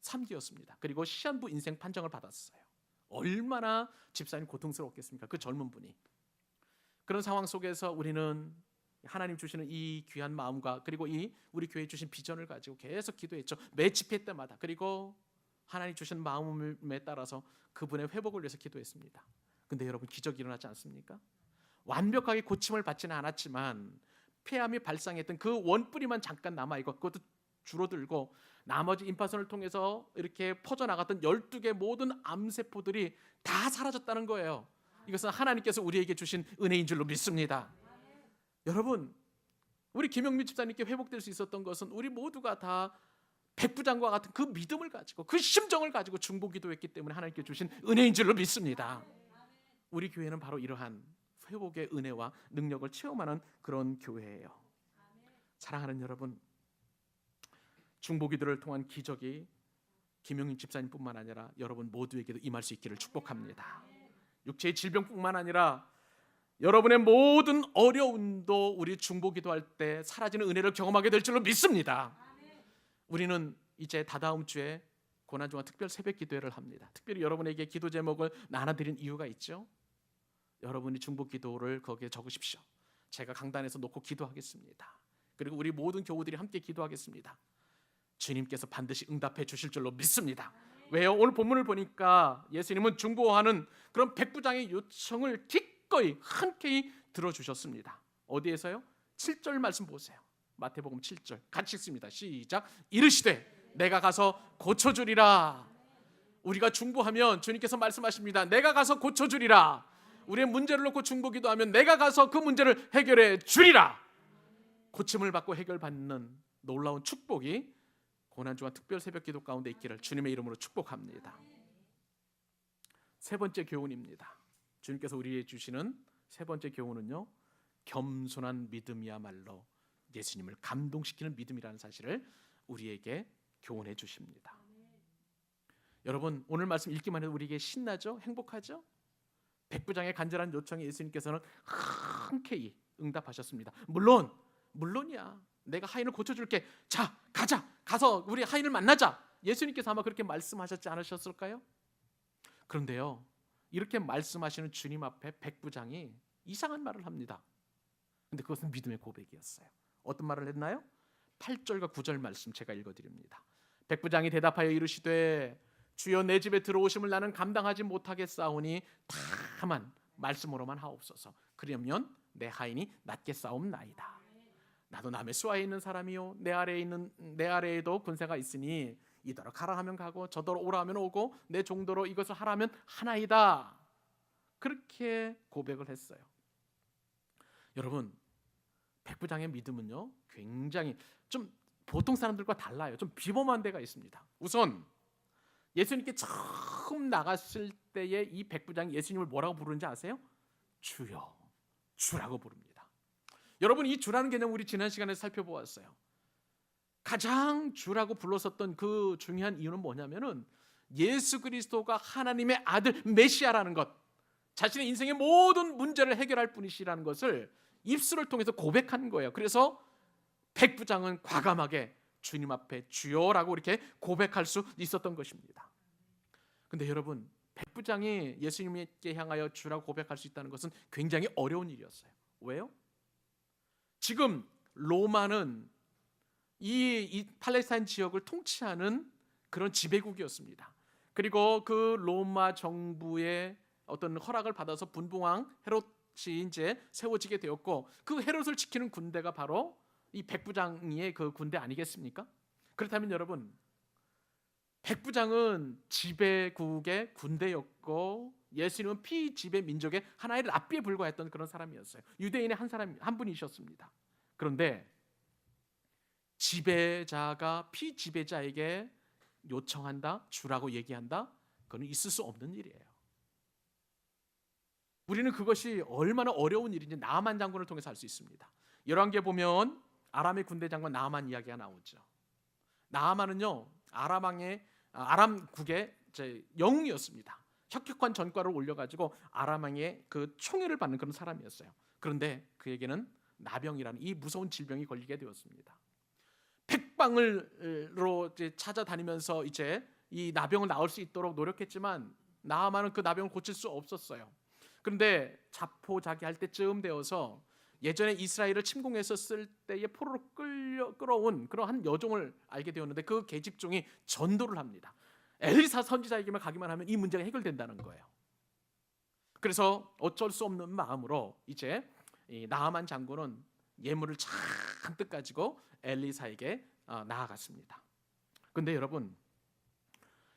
3기였습니다. 그리고 시한부 인생 판정을 받았어요. 얼마나 집사님 고통스러웠겠습니까? 그 젊은 분이. 그런 상황 속에서 우리는 하나님 주시는 이 귀한 마음과 그리고 이 우리 교회에 주신 비전을 가지고 계속 기도했죠. 매 집회 때마다. 그리고 하나님 주신 마음에 따라서 그분의 회복을 위해서 기도했습니다. 근데 여러분, 기적이 일어나지 않습니까? 완벽하게 고침을 받지는 않았지만 폐암이 발생했던 그 원뿌리만 잠깐 남아있고 그것도 줄어들고 나머지 임파선을 통해서 이렇게 퍼져나갔던 12개 모든 암세포들이 다 사라졌다는 거예요. 이것은 하나님께서 우리에게 주신 은혜인 줄로 믿습니다. 여러분, 우리 김영민 집사님께 회복될 수 있었던 것은 우리 모두가 다 백부장과 같은 그 믿음을 가지고 그 심정을 가지고 중보기도했기 때문에 하나님께 주신 은혜인 줄로 믿습니다. 우리 교회는 바로 이러한 회복의 은혜와 능력을 체험하는 그런 교회예요. 사랑하는 여러분, 중보기도를 통한 기적이 김영민 집사님뿐만 아니라 여러분 모두에게도 임할 수 있기를 축복합니다. 육체의 질병뿐만 아니라 여러분의 모든 어려움도 우리 중보기도할 때 사라지는 은혜를 경험하게 될 줄로 믿습니다. 우리는 이제 다다음 주에 고난중앙 특별 새벽 기도회를 합니다. 특별히 여러분에게 기도 제목을 나눠드린 이유가 있죠. 여러분이 중보기도를 거기에 적으십시오. 제가 강단에서 놓고 기도하겠습니다. 그리고 우리 모든 교우들이 함께 기도하겠습니다. 주님께서 반드시 응답해 주실 줄로 믿습니다. 왜요? 오늘 본문을 보니까 예수님은 중보하는 그런 백부장의 요청을 기꺼이 흔쾌히 들어주셨습니다. 어디에서요? 7절 말씀 보세요. 마태복음 7절 같이 읽습니다. 시작. 이르시되 내가 가서 고쳐주리라. 우리가 중보하면 주님께서 말씀하십니다. 내가 가서 고쳐주리라. 우리의 문제를 놓고 중보기도하면 내가 가서 그 문제를 해결해 주리라. 고침을 받고 해결받는 놀라운 축복이 고난중앙 특별 새벽기도 가운데 있기를 주님의 이름으로 축복합니다. 세 번째 교훈입니다. 주님께서 우리에게 주시는 세 번째 교훈은요, 겸손한 믿음이야말로 예수님을 감동시키는 믿음이라는 사실을 우리에게 교훈해 주십니다. 여러분 오늘 말씀 읽기만 해도 우리에게 신나죠? 행복하죠? 백부장의 간절한 요청에 예수님께서는 흔쾌히 응답하셨습니다. 물론이야. 내가 하인을 고쳐줄게. 자, 가자. 가서 우리 하인을 만나자. 예수님께서 아마 그렇게 말씀하셨지 않으셨을까요? 그런데요, 이렇게 말씀하시는 주님 앞에 백부장이 이상한 말을 합니다. 근데 그것은 믿음의 고백이었어요. 어떤 말을 했나요? 8절과 9절 말씀 제가 읽어드립니다. 백부장이 대답하여 이르시되 주여 내 집에 들어오심을 나는 감당하지 못하겠사오니 다만 말씀으로만 하옵소서. 그러면 내 하인이 낫게 싸움나이다. 나도 남의 수하에 있는 사람이요 내 아래에도 군사가 있으니 이더러 가라 하면 가고 저더러 오라 하면 오고 내 종도로 이것을 하라 하면 하나이다. 그렇게 고백을 했어요. 여러분, 백부장의 믿음은요 굉장히 좀 보통 사람들과 달라요. 좀 비범한 데가 있습니다. 우선 예수님께 처음 나갔을 때에 이 백부장이 예수님을 뭐라고 부르는지 아세요? 주여, 주라고 부릅니다. 여러분, 이 주라는 개념 우리 지난 시간에 살펴보았어요. 가장 주라고 불렀었던 그 중요한 이유는 뭐냐면은 예수 그리스도가 하나님의 아들 메시아라는 것, 자신의 인생의 모든 문제를 해결할 분이시라는 것을 입술을 통해서 고백한 거예요. 그래서 백부장은 과감하게 주님 앞에 주여라고 이렇게 고백할 수 있었던 것입니다. 근데 여러분, 백부장이 예수님께 향하여 주라고 고백할 수 있다는 것은 굉장히 어려운 일이었어요. 왜요? 지금 로마는 이 팔레스타인 지역을 통치하는 그런 지배국이었습니다. 그리고 그 로마 정부의 어떤 허락을 받아서 분봉왕 헤롯이 이제 세워지게 되었고, 그 헤롯을 지키는 군대가 바로 이 백부장의 그 군대 아니겠습니까? 그렇다면 여러분, 백부장은 지배국의 군대였고 예수님은 피지배 민족의 하나의 랍비에 불과했던 그런 사람이었어요. 유대인의 한 분이셨습니다. 그런데 지배자가 피지배자에게 요청한다, 주라고 얘기한다, 그건 있을 수 없는 일이에요. 우리는 그것이 얼마나 어려운 일인지 나아만 장군을 통해서 알 수 있습니다. 열왕기에 보면 아람의 군대 장관 나아만 이야기가 나오죠. 나아만은요 아람국의 영웅이었습니다. 혁혁한 전과를 올려가지고 아람왕의 그 총애를 받는 그런 사람이었어요. 그런데 그에게는 나병이라는 이 무서운 질병이 걸리게 되었습니다. 백방으로 찾아다니면서 이제 이 나병을 나을 수 있도록 노력했지만 나아만은 그 나병을 고칠 수 없었어요. 그런데 자포자기할 때쯤 되어서 예전에 이스라엘을 침공했었을 때의 포로로 끌어온 그런 한 여종을 알게 되었는데 그 계집종이 전도를 합니다. 엘리사 선지자에게만 가기만 하면 이 문제가 해결된다는 거예요. 그래서 어쩔 수 없는 마음으로 이제 이 나아만 장군은 예물을 잔뜩 가지고 엘리사에게 나아갔습니다. 그런데 여러분,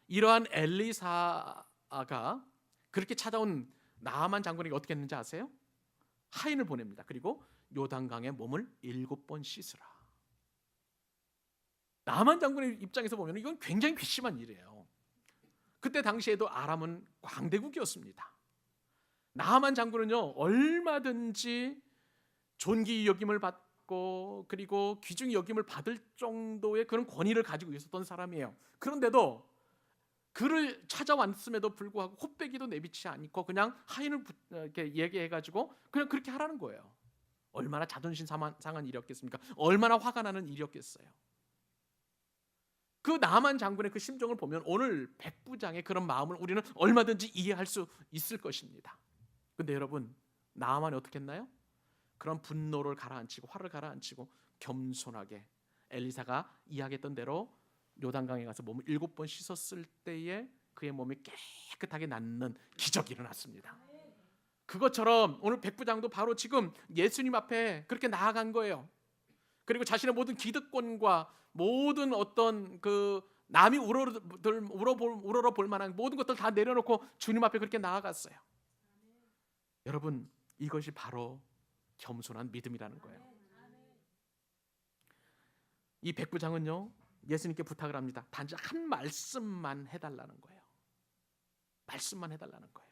이러한 엘리사가 그렇게 찾아온 나아만 장군에게 어떻게 했는지 아세요? 하인을 보냅니다. 그리고 요단강에 몸을 7번 씻으라. 나아만 장군의 입장에서 보면 이건 굉장히 괘씸한 일이에요. 그때 당시에도 아람은 광대국이었습니다. 나아만 장군은요 얼마든지 존귀 여김을 받고 그리고 귀중히 여김을 받을 정도의 그런 권위를 가지고 있었던 사람이에요. 그런데도 그를 찾아왔음에도 불구하고 콧배기도 내비치지 않고 그냥 하인을 이렇게 얘기해가지고 그냥 그렇게 하라는 거예요. 얼마나 자존심 상한 일이었겠습니까? 얼마나 화가 나는 일이었겠어요. 그 나아만 장군의 그 심정을 보면 오늘 백부장의 그런 마음을 우리는 얼마든지 이해할 수 있을 것입니다. 근데 여러분, 나아만이 어떻게 했나요? 그런 분노를 가라앉히고 화를 가라앉히고 겸손하게 엘리사가 이야기했던 대로 요단강에 가서 몸을 7번 씻었을 때에 그의 몸이 깨끗하게 낫는 기적이 일어났습니다. 그것처럼 오늘 백부장도 바로 지금 예수님 앞에 그렇게 나아간 거예요. 그리고 자신의 모든 기득권과 모든 어떤 그 남이 우러러 볼 만한 모든 것들 다 내려놓고 주님 앞에 그렇게 나아갔어요. 여러분, 이것이 바로 겸손한 믿음이라는 거예요. 이 백부장은요 예수님께 부탁을 합니다. 단지 한 말씀만 해달라는 거예요. 말씀만 해달라는 거예요.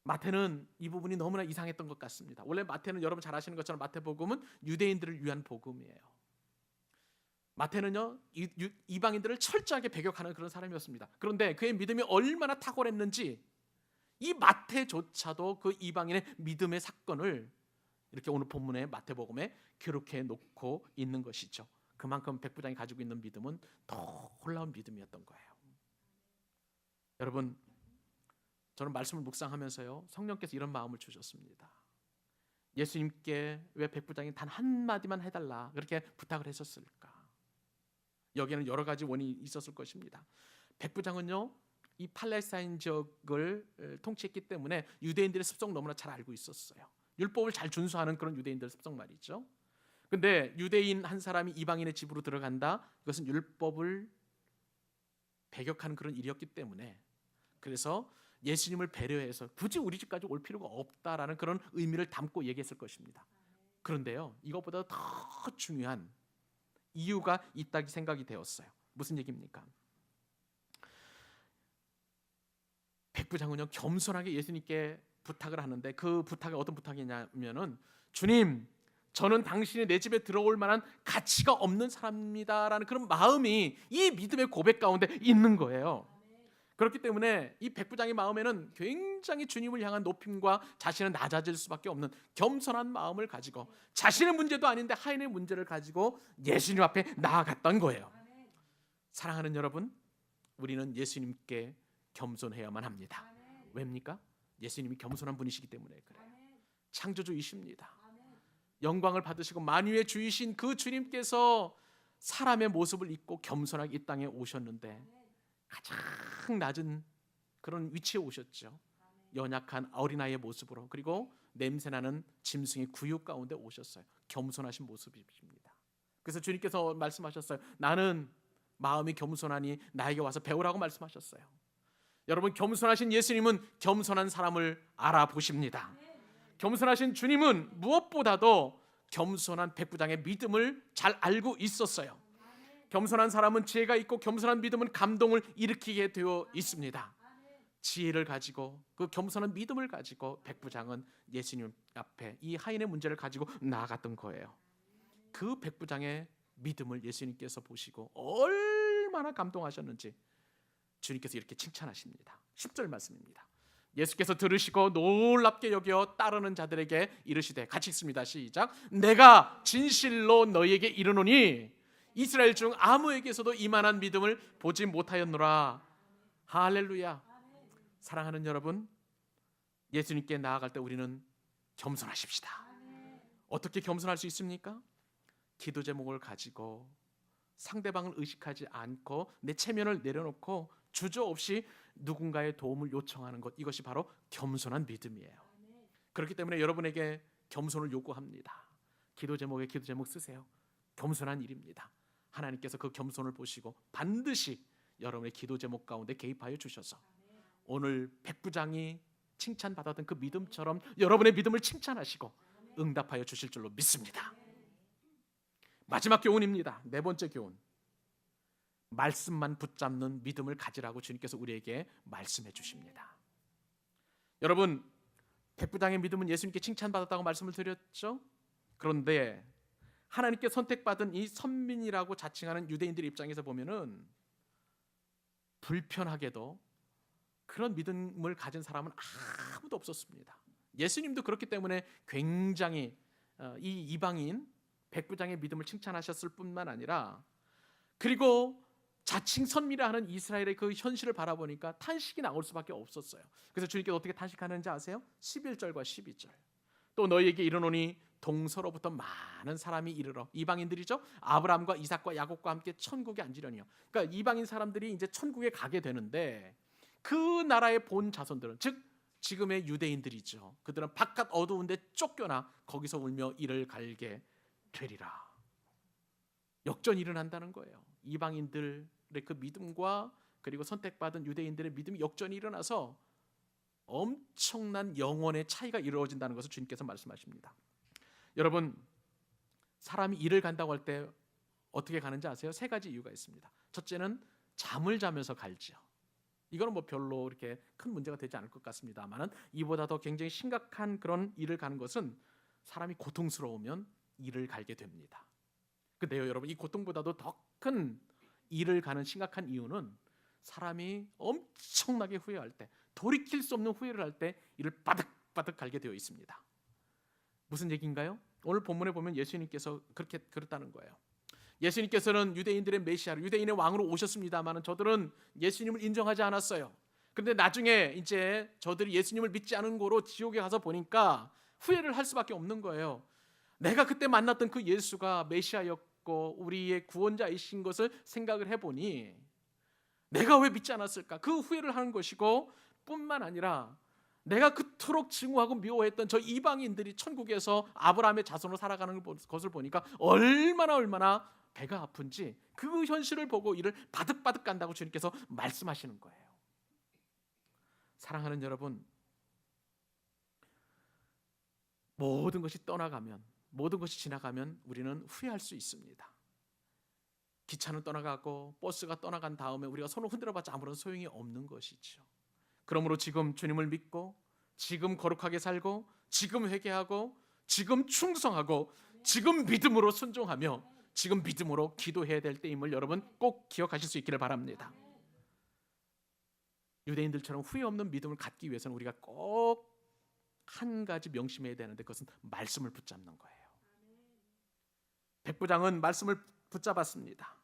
마태는 이 부분이 너무나 이상했던 것 같습니다. 원래 마태는 여러분 잘 아시는 것처럼 마태복음은 유대인들을 위한 복음이에요. 마태는요 이방인들을 철저하게 배격하는 그런 사람이었습니다. 그런데 그의 믿음이 얼마나 탁월했는지 이 마태조차도 그 이방인의 믿음의 사건을 이렇게 오늘 본문의 마태복음에 기록해 놓고 있는 것이죠. 그만큼 백부장이 가지고 있는 믿음은 더 놀라운 믿음이었던 거예요. 여러분, 저는 말씀을 묵상하면서요 성령께서 이런 마음을 주셨습니다. 예수님께 왜 백부장이 단 한마디만 해달라 그렇게 부탁을 했었을까? 여기에는 여러 가지 원인이 있었을 것입니다. 백부장은요 이 팔레스타인 지역을 통치했기 때문에 유대인들의 습성 너무나 잘 알고 있었어요. 율법을 잘 준수하는 그런 유대인들 습성 말이죠. 근데 유대인 한 사람이 이방인의 집으로 들어간다, 이것은 율법을 배격하는 그런 일이었기 때문에, 그래서 예수님을 배려해서 굳이 우리 집까지 올 필요가 없다라는 그런 의미를 담고 얘기했을 것입니다. 그런데요 이것보다 더 중요한 이유가 있다고 생각이 되었어요. 무슨 얘기입니까? 백부장은요 겸손하게 예수님께 부탁을 하는데, 그 부탁이 어떤 부탁이냐면은, 주님, 저는 당신이 내 집에 들어올 만한 가치가 없는 사람입니다라는 그런 마음이 이 믿음의 고백 가운데 있는 거예요. 그렇기 때문에 이 백부장의 마음에는 굉장히 주님을 향한 높임과 자신은 낮아질 수밖에 없는 겸손한 마음을 가지고, 자신의 문제도 아닌데 하인의 문제를 가지고 예수님 앞에 나아갔던 거예요. 사랑하는 여러분, 우리는 예수님께 겸손해야만 합니다. 왜입니까? 예수님이 겸손한 분이시기 때문에 그래요. 창조주이십니다. 영광을 받으시고 만유의 주이신 그 주님께서 사람의 모습을 입고 겸손하게 이 땅에 오셨는데 가장 낮은 그런 위치에 오셨죠. 연약한 어린아이의 모습으로, 그리고 냄새나는 짐승의 구육 가운데 오셨어요. 겸손하신 모습이십니다. 그래서 주님께서 말씀하셨어요. 나는 마음이 겸손하니 나에게 와서 배우라고 말씀하셨어요. 여러분, 겸손하신 예수님은 겸손한 사람을 알아보십니다. 겸손하신 주님은 무엇보다도 겸손한 백부장의 믿음을 잘 알고 있었어요. 겸손한 사람은 지혜가 있고 겸손한 믿음은 감동을 일으키게 되어 있습니다. 지혜를 가지고 그 겸손한 믿음을 가지고 백부장은 예수님 앞에 이 하인의 문제를 가지고 나아갔던 거예요. 그 백부장의 믿음을 예수님께서 보시고 얼마나 감동하셨는지 주님께서 이렇게 칭찬하십니다. 10절 말씀입니다. 예수께서 들으시고 놀랍게 여겨 따르는 자들에게 이르시되, 같이 읽습니다. 시작. 내가 진실로 너희에게 이르노니 이스라엘 중 아무에게서도 이만한 믿음을 보지 못하였노라. 할렐루야. 사랑하는 여러분, 예수님께 나아갈 때 우리는 겸손하십시다. 어떻게 겸손할 수 있습니까? 기도 제목을 가지고 상대방을 의식하지 않고 내 체면을 내려놓고 주저없이 누군가의 도움을 요청하는 것, 이것이 바로 겸손한 믿음이에요. 그렇기 때문에 여러분에게 겸손을 요구합니다. 기도 제목에 기도 제목 쓰세요. 겸손한 일입니다. 하나님께서 그 겸손을 보시고 반드시 여러분의 기도 제목 가운데 개입하여 주셔서 오늘 백부장이 칭찬받았던 그 믿음처럼 여러분의 믿음을 칭찬하시고 응답하여 주실 줄로 믿습니다. 마지막 교훈입니다. 네 번째 교훈. 말씀만 붙잡는 믿음을 가지라고 주님께서 우리에게 말씀해 주십니다. 여러분, 백부장의 믿음은 예수님께 칭찬받았다고 말씀을 드렸죠. 그런데 하나님께 선택받은 이 선민이라고 자칭하는 유대인들 입장에서 보면은 불편하게도 그런 믿음을 가진 사람은 아무도 없었습니다. 예수님도 그렇기 때문에 굉장히 이 이방인 백부장의 믿음을 칭찬하셨을 뿐만 아니라, 그리고 자칭 선미라 하는 이스라엘의 그 현실을 바라보니까 탄식이 나올 수밖에 없었어요. 그래서 주님께서 어떻게 탄식하는지 아세요? 11절과 12절. 또 너희에게 이르노니 동서로부터 많은 사람이 이르러, 이방인들이죠, 아브라함과 이삭과 야곱과 함께 천국에 앉으려니요. 그러니까 이방인 사람들이 이제 천국에 가게 되는데 그 나라의 본 자손들은, 즉 지금의 유대인들이죠, 그들은 바깥 어두운 데 쫓겨나 거기서 울며 이를 갈게 되리라. 역전이 일어난다는 거예요. 이방인들의 그 믿음과 그리고 선택받은 유대인들의 믿음이 역전이 일어나서 엄청난 영혼의 차이가 이루어진다는 것을 주님께서 말씀하십니다. 여러분, 사람이 일을 간다고 할 때 어떻게 가는지 아세요? 세 가지 이유가 있습니다. 첫째는 잠을 자면서 갈지요. 이거는 뭐 별로 이렇게 큰 문제가 되지 않을 것 같습니다만은, 이보다 더 굉장히 심각한 그런 일을 가는 것은 사람이 고통스러우면 일을 갈게 됩니다. 근데요 여러분, 이 고통보다도 더 큰 일을 가는 심각한 이유는 사람이 엄청나게 후회할 때, 돌이킬 수 없는 후회를 할 때 이를 바득바득 갈게 되어 있습니다. 무슨 얘기인가요? 오늘 본문에 보면 예수님께서 그렇게 그랬다는 거예요. 예수님께서는 유대인들의 메시아로, 유대인의 왕으로 오셨습니다만 저들은 예수님을 인정하지 않았어요. 그런데 나중에 이제 저들이 예수님을 믿지 않은 거로 지옥에 가서 보니까 후회를 할 수밖에 없는 거예요. 내가 그때 만났던 그 예수가 메시아였고 우리의 구원자이신 것을 생각을 해보니 내가 왜 믿지 않았을까? 그 후회를 하는 것이고, 뿐만 아니라 내가 그토록 증오하고 미워했던 저 이방인들이 천국에서 아브라함의 자손으로 살아가는 것을 보니까 얼마나 배가 아픈지 그 현실을 보고 이를 바득바득 간다고 주님께서 말씀하시는 거예요. 사랑하는 여러분, 모든 것이 떠나가면, 모든 것이 지나가면 우리는 후회할 수 있습니다. 기차는 떠나가고 버스가 떠나간 다음에 우리가 손을 흔들어봤자 아무런 소용이 없는 것이죠. 그러므로 지금 주님을 믿고, 지금 거룩하게 살고, 지금 회개하고, 지금 충성하고, 지금 믿음으로 순종하며, 지금 믿음으로 기도해야 될 때임을 여러분 꼭 기억하실 수 있기를 바랍니다. 유대인들처럼 후회 없는 믿음을 갖기 위해서는 우리가 꼭 한 가지 명심해야 되는데, 그것은 말씀을 붙잡는 거예요. 백부장은 말씀을 붙잡았습니다.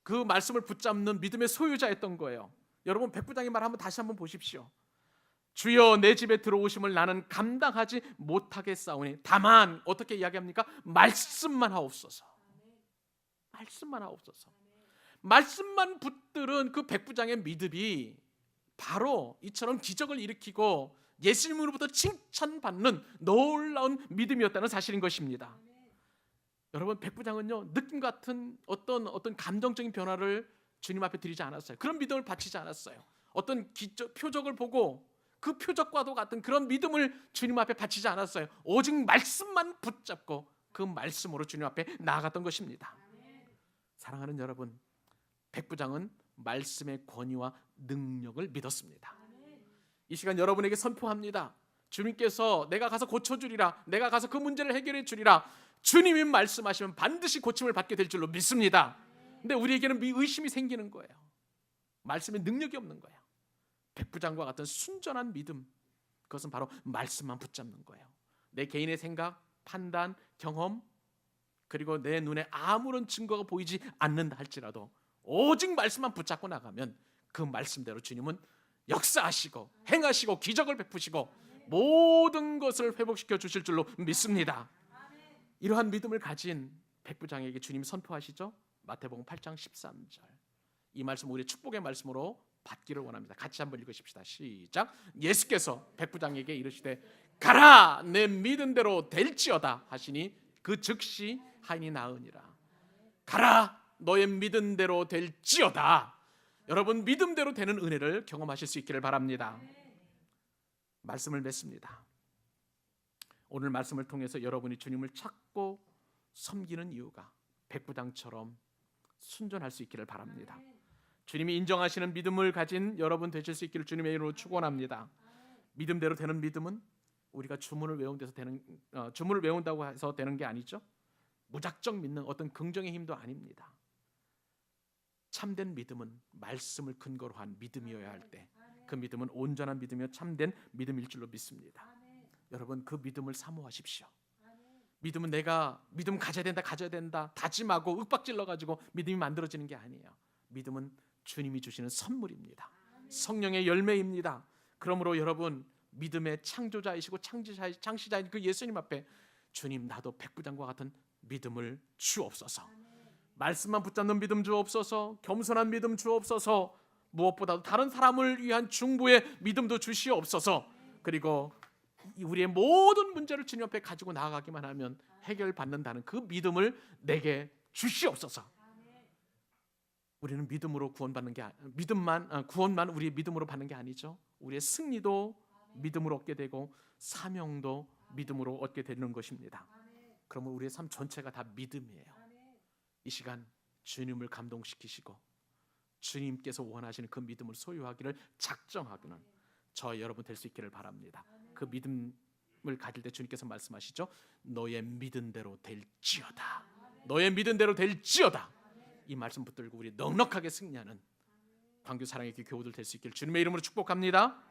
그 말씀을 붙잡는 믿음의 소유자였던 거예요. 여러분, 백부장의 말 한번 다시 한번 보십시오. 주여, 내 집에 들어오심을 나는 감당하지 못하겠사오니 다만 어떻게 이야기합니까? 말씀만 하옵소서. 말씀만 하옵소서. 말씀만 붙들은 그 백부장의 믿음이 바로 이처럼 기적을 일으키고 예수님으로부터 칭찬받는 놀라운 믿음이었다는 사실인 것입니다. 여러분, 백부장은요 느낌 같은 어떤 감정적인 변화를 주님 앞에 드리지 않았어요. 그런 믿음을 바치지 않았어요. 어떤 표적을 보고 그 표적과도 같은 그런 믿음을 주님 앞에 바치지 않았어요. 오직 말씀만 붙잡고 그 말씀으로 주님 앞에 나아갔던 것입니다. 사랑하는 여러분, 백부장은 말씀의 권위와 능력을 믿었습니다. 이 시간 여러분에게 선포합니다. 주님께서 내가 가서 고쳐주리라, 내가 가서 그 문제를 해결해 주리라, 주님이 말씀하시면 반드시 고침을 받게 될 줄로 믿습니다. 근데 우리에게는 의심이 생기는 거예요. 말씀에 능력이 없는 거예요. 백부장과 같은 순전한 믿음, 그것은 바로 말씀만 붙잡는 거예요. 내 개인의 생각, 판단, 경험, 그리고 내 눈에 아무런 증거가 보이지 않는다 할지라도 오직 말씀만 붙잡고 나가면 그 말씀대로 주님은 역사하시고 행하시고 기적을 베푸시고 모든 것을 회복시켜 주실 줄로 믿습니다. 이러한 믿음을 가진 백부장에게 주님이 선포하시죠. 마태복음 8장 13절. 이 말씀 우리의 축복의 말씀으로 받기를 원합니다. 같이 한번 읽으십시다. 시작. 예수께서 백부장에게 이르시되 가라, 내 믿은 대로 될지어다 하시니 그 즉시 하인이 나으니라. 가라, 너의 믿은 대로 될지어다. 여러분, 믿음대로 되는 은혜를 경험하실 수 있기를 바랍니다. 말씀을 맺습니다. 오늘 말씀을 통해서 여러분이 주님을 찾고 섬기는 이유가 백부장처럼 순전할 수 있기를 바랍니다. 주님이 인정하시는 믿음을 가진 여러분 되실 수 있기를 주님의 이름으로 축원합니다. 믿음대로 되는 믿음은 우리가 주문을 외운다고 해서 되는 게 아니죠. 무작정 믿는 어떤 긍정의 힘도 아닙니다. 참된 믿음은 말씀을 근거로 한 믿음이어야 할 때 그 믿음은 온전한 믿음이며 참된 믿음일 줄로 믿습니다. 여러분, 그 믿음을 사모하십시오. 믿음은 내가 믿음 가져야 된다 다짐하고 윽박질러 가지고 믿음이 만들어지는 게 아니에요. 믿음은 주님이 주시는 선물입니다. 성령의 열매입니다. 그러므로 여러분, 믿음의 창조자이시고 창시자인 그 예수님 앞에 주님, 나도 백부장과 같은 믿음을 주옵소서. 말씀만 붙잡는 믿음 주옵소서. 겸손한 믿음 주옵소서. 무엇보다도 다른 사람을 위한 중보의 믿음도 주시옵소서. 그리고 우리의 모든 문제를 주님 앞에 가지고 나아가기만 하면 해결받는다는 그 믿음을 내게 주시옵소서. 우리는 믿음으로 구원받는 게 구원만 우리의 믿음으로 받는 게 아니죠. 우리의 승리도 믿음으로 얻게 되고 사명도 믿음으로 얻게 되는 것입니다. 그러면 우리의 삶 전체가 다 믿음이에요. 이 시간 주님을 감동시키시고 주님께서 원하시는 그 믿음을 소유하기를 작정하기는 저 여러분 될 수 있기를 바랍니다. 그 믿음을 가질 때 주님께서 말씀하시죠. 너의 믿은 대로 될지어다. 너의 믿은 대로 될지어다. 이 말씀 붙들고 우리 넉넉하게 승리하는 광교 사랑의 교우들 될 수 있길 주님의 이름으로 축복합니다.